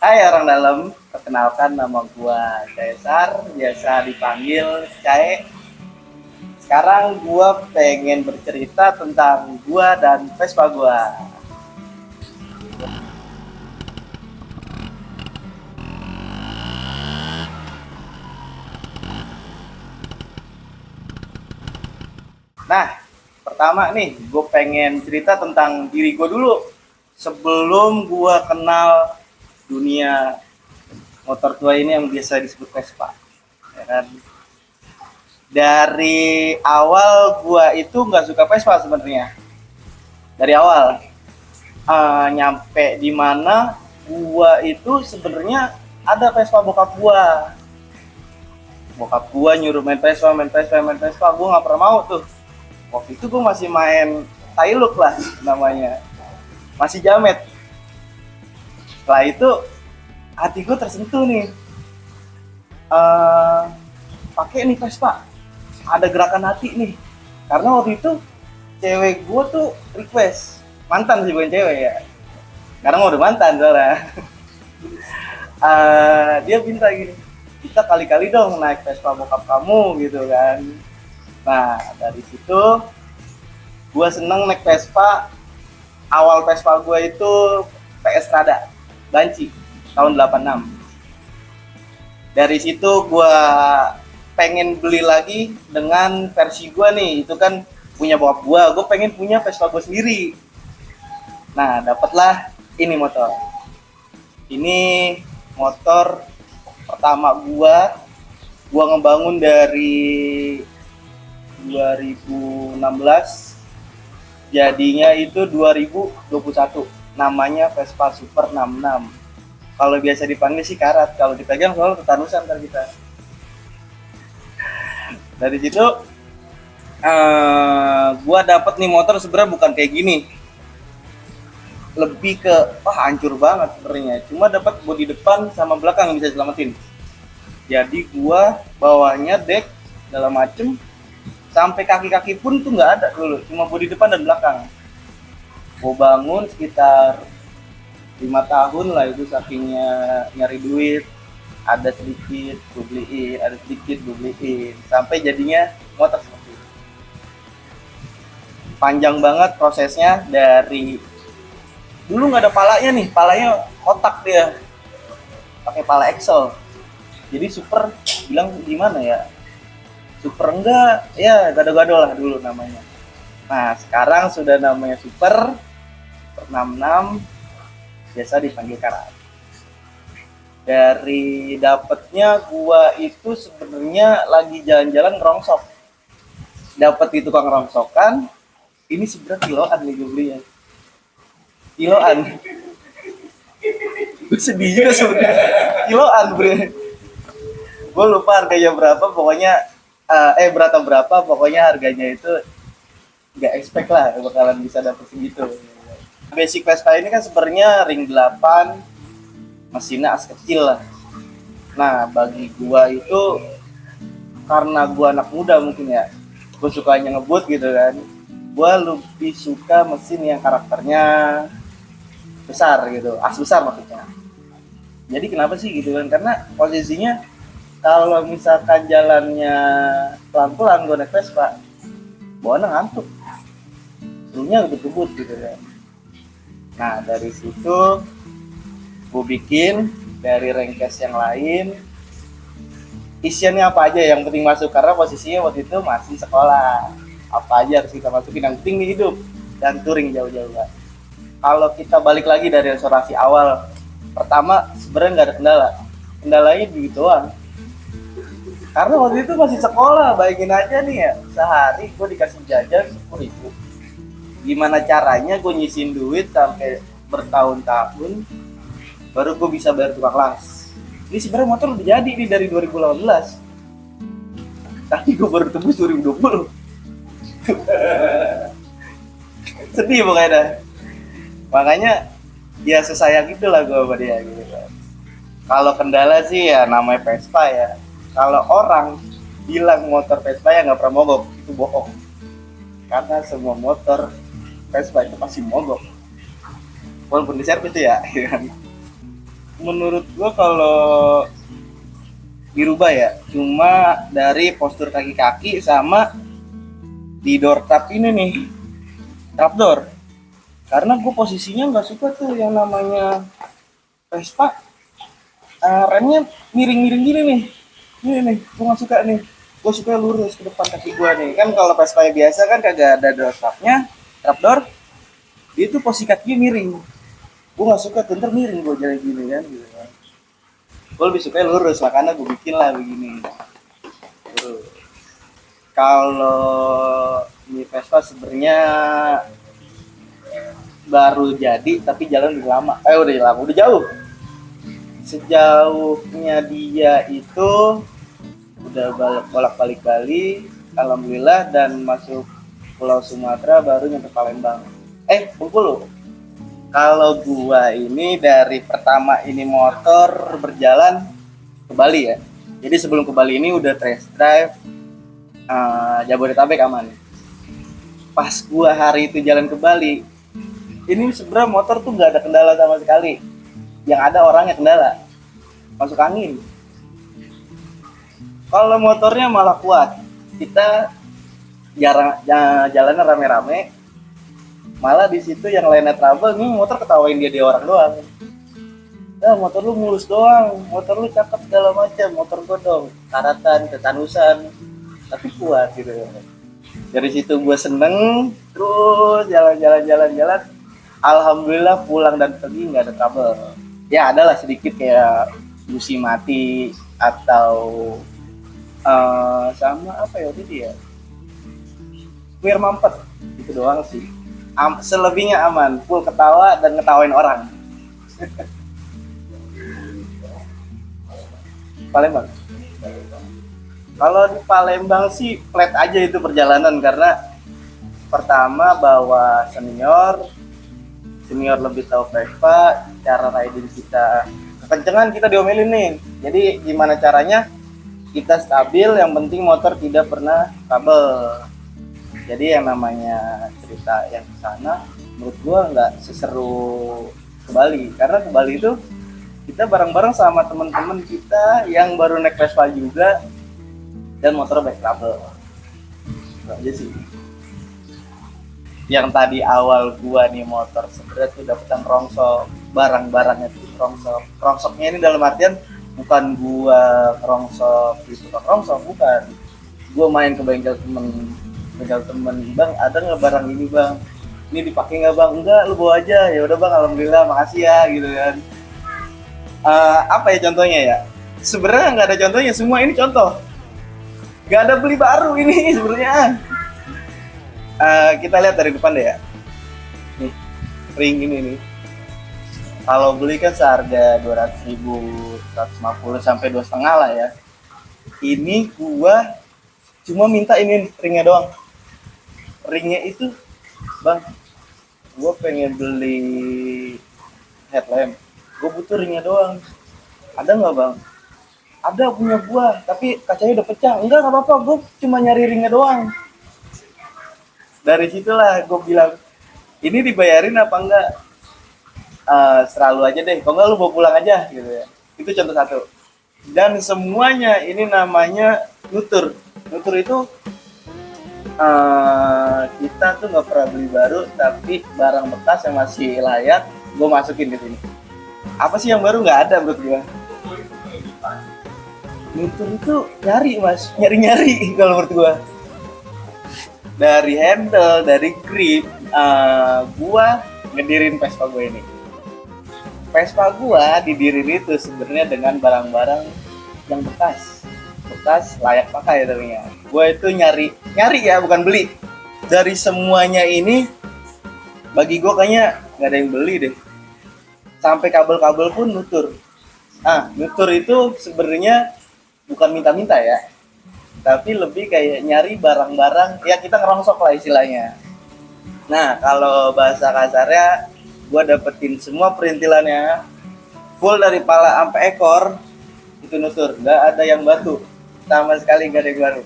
Hai orang dalam, perkenalkan nama gua Caesar, biasa dipanggil Cae. Sekarang gua pengen bercerita tentang gua dan Vespa gua. Nah, pertama nih, gue pengen cerita tentang diri gue dulu. Sebelum gua kenal dunia motor tua ini yang biasa disebut Vespa. Ya kan? Dari awal gua itu nggak suka Vespa sebenarnya. Dari awal nyampe di mana gua itu sebenarnya ada Vespa bokap gua nyuruh main Vespa, gua nggak pernah mau tuh. Waktu itu gua masih main Tailuk lah namanya, masih jamet. Setelah itu hati gua tersentuh nih, uh, pakai nih Vespa, ada gerakan hati nih. Karena waktu itu cewek gua tuh request, mantan sih bukan cewek ya, sekarang udah mantan soalnya. Dia minta gini, kita kali-kali dong naik Vespa bokap kamu gitu kan. Nah dari situ gue seneng naik Vespa. Awal Vespa gue itu PS Strada Banci tahun 86. Dari situ gue pengen beli lagi dengan versi gue nih, itu kan punya bokap gue pengen punya Vespa gue sendiri. Nah dapatlah ini motor. Ini motor pertama gua ngebangun dari 2016, jadinya itu 2021, namanya Vespa Super 66. Kalau biasa dipanggil sih karat, kalau dipegang soalnya tetanusan ntar kita. Dari situ gua dapet nih motor sebenarnya bukan kayak gini, lebih ke wah hancur banget sebenarnya, cuma dapat bodi depan sama belakang yang bisa selamatin. Jadi gua bawahnya deck dalam macem, sampai kaki-kaki pun tuh nggak ada dulu, cuma bodi depan dan belakang. Gua bangun sekitar 5 tahun lah itu, sakingnya nyari duit, ada sedikit gue beliin, ada sedikit gue beliin, sampai jadinya motor seperti itu. Panjang banget prosesnya. Dari dulu nggak ada palanya nih, palanya kotak dia, pakai pala Excel. Jadi super, bilang gimana ya, super enggak ya, gado-gado lah dulu namanya. Nah sekarang sudah namanya super 66, biasa dipanggil karat. Dari dapetnya gua itu sebenarnya lagi jalan-jalan rongsok, dapat di tukang rongsokan. Ini sebenarnya kiloan nih gue belinya, kiloan. Gue sedih juga sebenarnya, kiloan bro. Gue lupa harganya berapa, pokoknya berapa pokoknya harganya itu nggak expect lah bakalan bisa dapet segitu. Basic Vespa ini kan sebenarnya ring 8, mesinnya as kecil lah. Nah bagi gua itu, karena gua anak muda mungkin ya, gua sukanya ngebut gitu kan, gua lebih suka mesin yang karakternya besar gitu, as besar maksudnya. Jadi kenapa sih gitu kan, karena posisinya kalau misalkan jalannya pelan-pelan gue naik Vespa, bawaannya ngantuk, serunya ngebut-ngebut gitu kan. Nah dari situ gue bikin dari rengkes yang lain, isiannya apa aja yang penting masuk, karena posisinya waktu itu masih sekolah, apa aja harus kita masukin yang penting hidup dan touring jauh-jauh kan. Kalau kita balik lagi dari restorasi awal, pertama sebenarnya nggak ada kendalanya begitu doang. Karena waktu itu masih sekolah, bayangin aja nih ya, sehari gue dikasih jajan 10.000. Gimana caranya gue nyisin duit sampai bertahun-tahun baru gue bisa bayar tukang las. Ini sebenarnya motor udah jadi nih dari 2018, tapi gue baru tembus 2020. Sedih pokoknya dah. Makanya ya sesayang itulah gue sama dia gitu kan. Kalau kendala sih ya namanya Vespa ya. Kalau orang bilang motor Vespa ya nggak pernah mogok, itu bohong. Karena semua motor Vespa itu pasti mogok, walaupun di servis ya. menurut gua kalau dirubah ya, cuma dari postur kaki-kaki sama di door trap ini nih, trapdoor. Karena gue posisinya nggak suka tuh yang namanya Vespa, remnya miring-miring gini nih. Ini nih, gue nggak suka nih. Gue suka lurus ke depan kaki gue nih. Kan kalau Vespa biasa kan kagak ada door trapnya, trapdoor, dia tuh posisi kakinya miring. Gue nggak suka tuh, ntar miring gue jalan gini kan. Gitu kan. Gue lebih suka lurus, makanya gue bikin lah begini. Kalau di Vespa sebenarnya baru jadi tapi jalan udah lama. Udah jauh. Sejauhnya dia itu udah bolak-balik Bali, alhamdulillah, dan masuk Pulau Sumatera baru nyampe Palembang. Bengkulu. Kalau gua ini dari pertama ini motor berjalan ke Bali ya. Jadi sebelum ke Bali ini udah test drive Jabodetabek aman. Pas gua hari itu jalan ke Bali, ini sebenarnya motor tuh nggak ada kendala sama sekali. Yang ada orangnya kendala, masuk angin. Kalau motornya malah kuat, kita jalannya rame-rame. Malah di situ yang lainnya trouble, nih motor ketawain dia orang doang. Nah, motor lu mulus doang, motor lu cakep segala macam, motor gua dong karatan, ketanusan, tapi kuat gitu. Dari situ gue seneng, terus jalan. Alhamdulillah pulang dan pergi nggak ada trouble. Ya adalah sedikit kayak busi mati atau sama apa ya tadi ya, queer mampet itu doang sih. Selebihnya aman, full ketawa dan ngetawain orang. Palembang. Kalau di Palembang sih flat aja itu perjalanan, karena pertama bawa senior lebih tahu Vespa, cara riding kita kekencengan kita diomelin nih. Jadi gimana caranya kita stabil, yang penting motor tidak pernah kabel. Jadi yang namanya cerita yang ke sana menurut gua nggak seseru ke Bali, karena ke Bali itu kita bareng-bareng sama teman-teman kita yang baru naik Vespa juga dan motor back kabel. Itu aja sih. Yang tadi awal gua nih motor sebenarnya tuh dapetan rongsok, barang-barangnya tuh rongsok. Rongsoknya ini dalam artian bukan gua rongsok di tukang rongsok, bukan. Gua main ke bengkel temen, bang ada nggak barang ini bang? Ini dipakai nggak bang? Enggak, lu bawa aja. Ya udah bang, alhamdulillah, makasih ya gitu kan. Apa ya contohnya ya? Sebenarnya nggak ada contohnya, semua ini contoh. Nggak ada beli baru ini sebenarnya. Kita lihat dari depan deh ya. Nih, ring ini nih. Kalau beli kan seharga 200.000, 150 sampai 2,5 lah ya. Ini gua cuma minta ini ringnya doang. Ringnya itu, bang, gua pengen beli headlamp. Gua butuh ringnya doang. Ada nggak bang? Ada, punya gua, tapi kacanya udah pecah. Enggak apa-apa, gua cuma nyari ringnya doang. Dari situlah gue bilang, ini dibayarin apa enggak? Selalu aja deh, kalau enggak lu bawa pulang aja gitu ya. Itu contoh satu. Dan semuanya ini namanya nutur. Nutur itu kita tuh nggak pernah beli baru, tapi barang bekas yang masih layak gue masukin di sini. Apa sih yang baru? Nggak ada menurut gue. Nutur itu nyari mas, nyari kalau menurut gue. Dari handle, dari grip, gua ngedirin Vespa gue ini. Vespa gua didirin itu sebenarnya dengan barang-barang yang bekas layak pakai ternyata. Gua itu nyari ya, bukan beli. Dari semuanya ini, bagi gua kayaknya nggak ada yang beli deh. Sampai kabel-kabel pun nutur. Nutur itu sebenarnya bukan minta-minta ya, tapi lebih kayak nyari barang-barang ya, kita ngerongsok lah istilahnya. Nah kalau bahasa kasarnya, gue dapetin semua perintilannya full dari pala sampai ekor itu nutur, nggak ada yang batu sama sekali, nggak ada yang baru.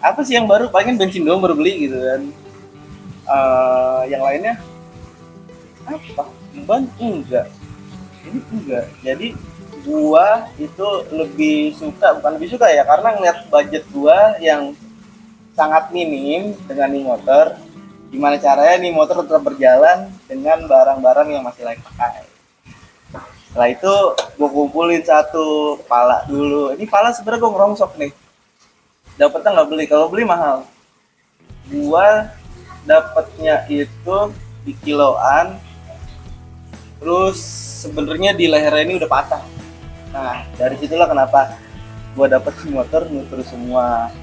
Apa sih yang baru? Paling bensin doang baru beli gitu kan. Yang lainnya apa? Ban enggak. ini enggak. Jadi gua itu lebih suka, bukan lebih suka ya, karena ngeliat budget gua yang sangat minim dengan nih motor, gimana caranya nih motor tetap berjalan dengan barang-barang yang masih layak pakai. Setelah itu gue kumpulin satu pala dulu. Ini pala sebenarnya gue ngerongsok nih. Dapetnya nggak beli, kalau beli mahal. Gua dapetnya itu di kiloan. Terus sebenarnya di lehernya ini udah patah. Nah dari situlah kenapa gue dapet motor nutur semua.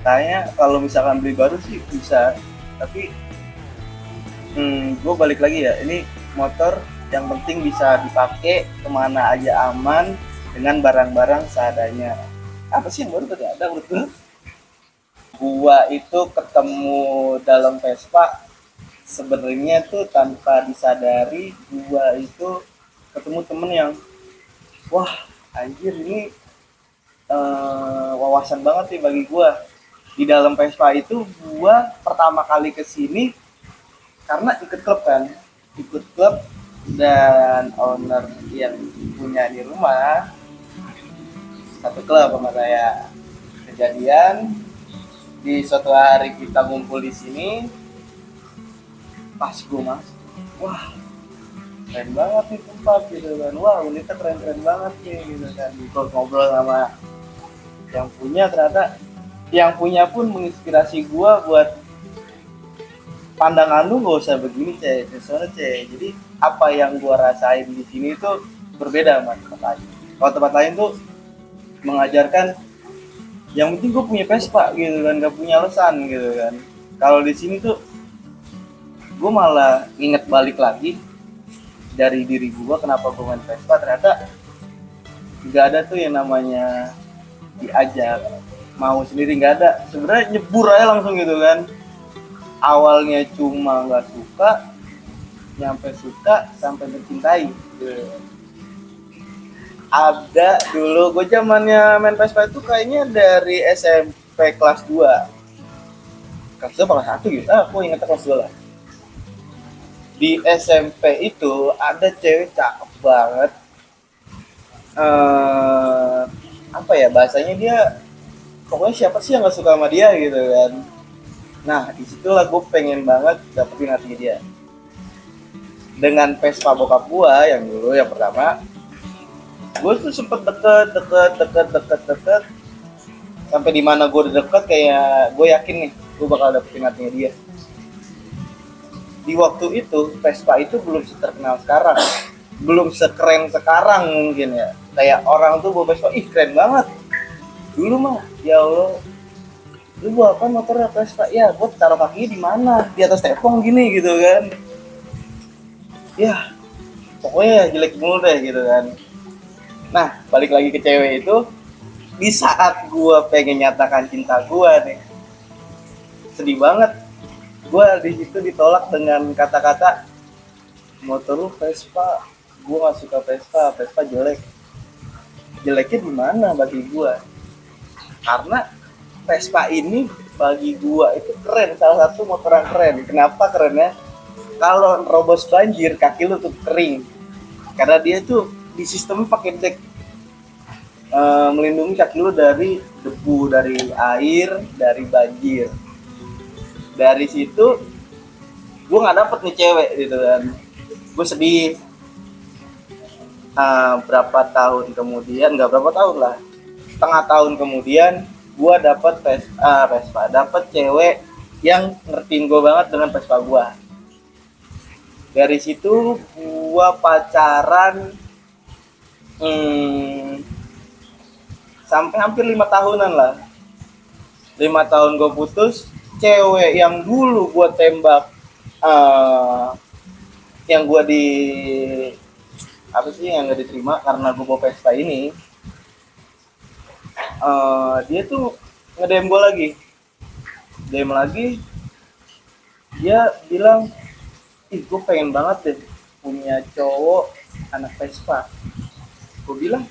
Kayaknya kalau misalkan beli baru sih bisa, tapi gue balik lagi ya. Ini motor yang penting bisa dipakai kemana aja aman dengan barang-barang seadanya. Apa sih yang baru tadi ada menurut gue? Gua itu ketemu dalam Vespa sebenarnya tuh tanpa disadari. Gua itu ketemu temen yang wah anjir ini wawasan banget nih bagi gua. Di dalam Vespa itu gua pertama kali kesini karena ikut klub kan, ikut klub, dan owner yang punya di rumah satu klub sama saya. Kejadian di suatu hari kita ngumpul di sini, pas gue masuk, wah keren banget nih tempat gitu kan, wah unitnya keren-keren banget nih gitu kan. Ngobrol sama yang punya, ternyata yang punya pun menginspirasi gue buat pandangan lu nggak usah begini cek, soalnya cek. Jadi apa yang gue rasain di sini tuh berbeda sama tempat lain. Kalau tempat lain tuh mengajarkan yang penting gue punya Vespa gitu kan, gak punya alasan gitu kan. Kalau di sini tuh gue malah inget balik lagi dari diri gue kenapa gue main Vespa. Ternyata nggak ada tuh yang namanya diajak, mau sendiri nggak ada. Sebenarnya nyebur aja langsung gitu kan. Awalnya cuma nggak suka, nyampe suka sampai mencintai gitu. Ada dulu gue zamannya main Vespa itu kayaknya dari SMP kelas 2 kelas 2 kelas 1 gitu, aku ingat kelas 2 lah. Di SMP itu ada cewek cakep banget, apa ya bahasanya, dia pokoknya siapa sih yang gak suka sama dia gitu kan. Nah disitulah gue pengen banget dapetin hati dia. Dengan Vespa bokap gue yang dulu yang pertama, gue tuh sempet deket sampai di mana gue udah deket kayak gue yakin nih gue bakal dapetin hatinya dia. Di waktu itu Vespa itu belum terkenal sekarang, belum sekeren sekarang mungkin ya. Kayak orang tuh bawa Vespa, ih keren banget. Dulu mah ya Allah, lu bawa apa motornya Vespa? Ya gue taruh kakinya di mana, di atas tepung gini gitu kan. Ya pokoknya jelek mulu deh gitu kan. Nah, balik lagi ke cewek itu, di saat gue pengen nyatakan cinta gue nih, sedih banget. Gue di situ ditolak dengan kata-kata, motor lu Vespa, gue nggak suka Vespa, Vespa jelek. Jeleknya di mana bagi gue? Karena Vespa ini bagi gue itu keren, salah satu motor yang keren. Kenapa kerennya? Kalau robos banjir, kaki lu tuh kering, karena dia tuh di sistemnya pakai deck, melindungi kaki lu dari debu, dari air, dari banjir. Dari situ gue nggak dapet nih cewek gitu kan, gue sedih. Berapa tahun kemudian, nggak berapa tahun lah, setengah tahun kemudian gue dapet Vespa, dapet cewek yang ngertiin gue banget dengan Vespa gue. Dari situ gue pacaran sampai hampir 5 tahunan lah. 5 tahun gue putus. Cewek yang dulu gue tembak, yang gue di apa sih yang gak diterima karena gue bawa Vespa ini, dia tuh nge-DM gue lagi. DM lagi, dia bilang, ih gue pengen banget deh punya cowok anak Vespa. Gue bilang,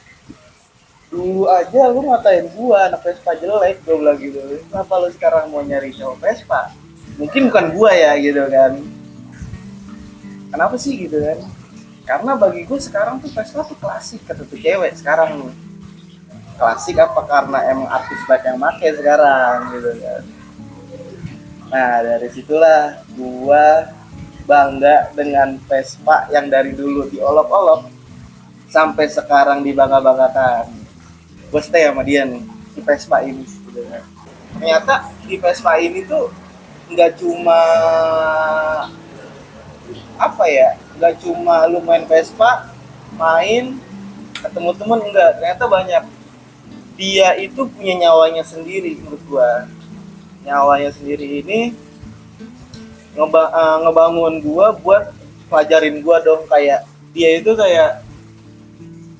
dulu aja lu ngatain gua anak Vespa jelek, gue bilang gitu. Kenapa lu sekarang mau nyari cowok Vespa? Mungkin bukan gua ya gitu kan. Kenapa sih gitu kan? Karena bagi gue sekarang tuh Vespa tuh klasik kata tuh cewek sekarang nih. Klasik apa karena emang artis banyak yang make sekarang gitu kan. Nah dari situlah gua bangga dengan Vespa yang dari dulu diolok-olok sampai sekarang dibangga-banggakan. Gue stay sama dia nih di Vespa ini gitu kan. Ternyata di Vespa ini tuh nggak cuma apa ya, nggak cuma lu main Vespa main ketemu temen, enggak, ternyata banyak. Dia itu punya nyawanya sendiri menurut gua. Nyawanya sendiri ini ngebangun gua buat pelajarin gua dong, kayak dia itu kayak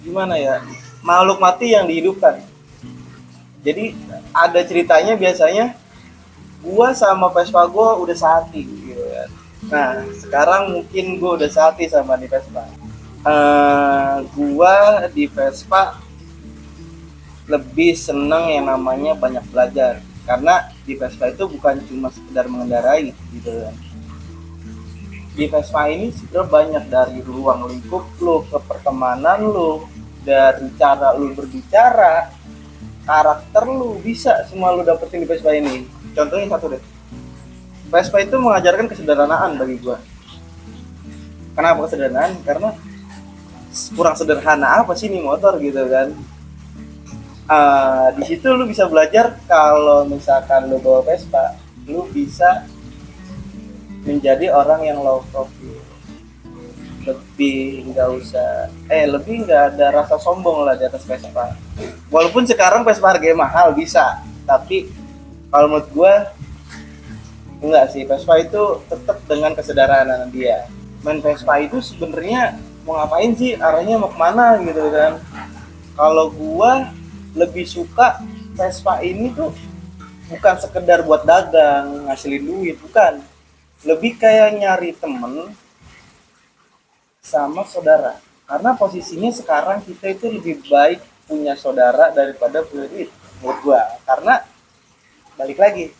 gimana ya, makhluk mati yang dihidupkan. Jadi ada ceritanya, biasanya gua sama Vespa gua udah sehati gitu kan. Nah sekarang mungkin gua udah sehati sama di Vespa. Gua di Vespa lebih seneng yang namanya banyak belajar, karena di Vespa itu bukan cuma sekedar mengendarai gitu kan. Di Vespa ini sebenarnya banyak, dari ruang lingkup lu ke pertemanan lu, dari cara lu berbicara, karakter lu, bisa semua lu dapetin di Vespa ini. Contohnya satu deh, Vespa itu mengajarkan kesederhanaan bagi gua. Kenapa kesederhanaan? Karena kurang sederhana apa sih nih motor gitu kan. Di situ lu bisa belajar kalau misalkan lu bawa Vespa, lu bisa menjadi orang yang low profile, lebih nggak ada rasa sombong lah di atas Vespa. Walaupun sekarang Vespa harganya mahal bisa, tapi kalau menurut gue enggak sih, Vespa itu tetap dengan kesederhanaan dia. Main Vespa itu sebenarnya mau ngapain sih, arahnya mau kemana gitu kan. Kalau gue lebih suka Vespa ini tuh bukan sekedar buat dagang, ngasilin duit, bukan. Lebih kayak nyari temen sama saudara. Karena posisinya sekarang kita itu lebih baik punya saudara daripada punya duit, menurut gua. Karena balik lagi,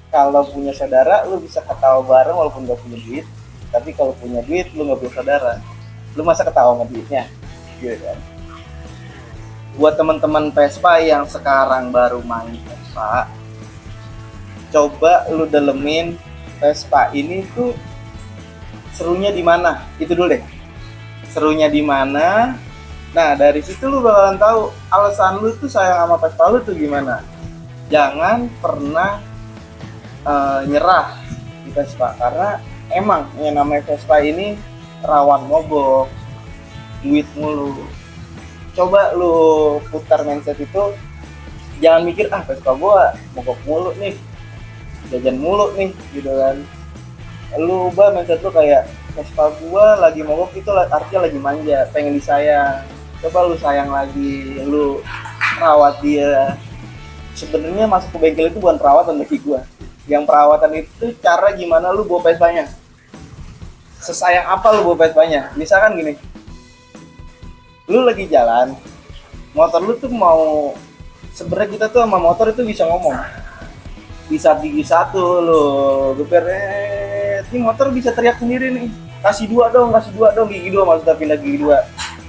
kalau punya saudara lu bisa ketawa bareng walaupun gak punya duit. Tapi kalau punya duit lu gak punya saudara, lu masa ketawa sama duitnya gitu kan. Buat teman-teman Vespa yang sekarang baru main Vespa, coba lu dalemin Vespa ini tuh serunya di mana, itu dulu deh. Serunya di mana? Nah dari situ lu bakalan tahu alasan lu tuh sayang sama Vespa lu tuh gimana. Jangan pernah nyerah di Vespa, karena emang yang namanya Vespa ini rawan mogok, duit mulu. Coba lu putar mindset itu, jangan mikir Vespa gua mogok mulu nih, jajan mulu nih gitu kan. Lu ubah mindset lu kayak Vespa gua lagi mogok itu artinya lagi manja, pengen disayang. Coba lu sayang lagi, lu rawat dia. Sebenarnya masuk ke bengkel itu bukan perawatan bagi gua. Yang perawatan itu cara gimana lu bawa Vespa-nya. Sesayang apa lu bawa Vespa-nya. Misalkan gini, lu lagi jalan, motor lu tuh mau, sebenarnya kita tuh sama motor itu bisa ngomong, bisa gigi satu lu geber, ini motor bisa teriak sendiri nih, kasih dua dong gigi dua, maksudnya pindah gigi dua.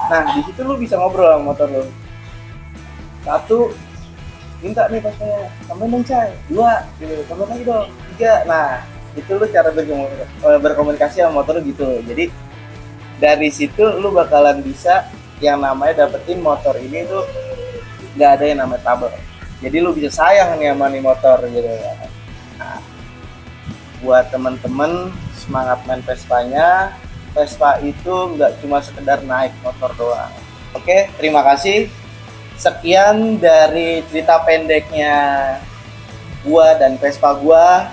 Nah di situ lu bisa ngobrol sama motor lu, satu minta nih pasnya tambahin dong cai, dua gitu, tambahin lagi dong, tiga. Nah itu lu cara berkomunikasi sama motor lu gitu. Jadi dari situ lu bakalan bisa yang namanya dapetin motor ini tuh nggak ada yang namanya trouble. Jadi lu bisa sayang nih sama nih motor gitu ya. Nah, buat temen-temen semangat main Vespa-nya. Vespa itu nggak cuma sekedar naik motor doang. Oke, terima kasih. Sekian dari cerita pendeknya gua dan Vespa gua.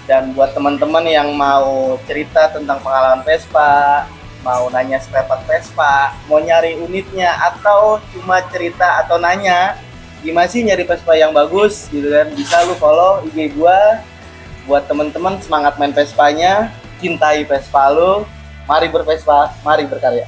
Dan buat teman-teman yang mau cerita tentang pengalaman Vespa, mau nanya spare part Vespa, mau nyari unitnya, atau cuma cerita atau nanya gimana sih nyari Vespa yang bagus gitu kan, bisa lu follow IG gua. Buat teman-teman semangat main Vespanya, cintai Vespa lu, mari bervespa, mari berkarya.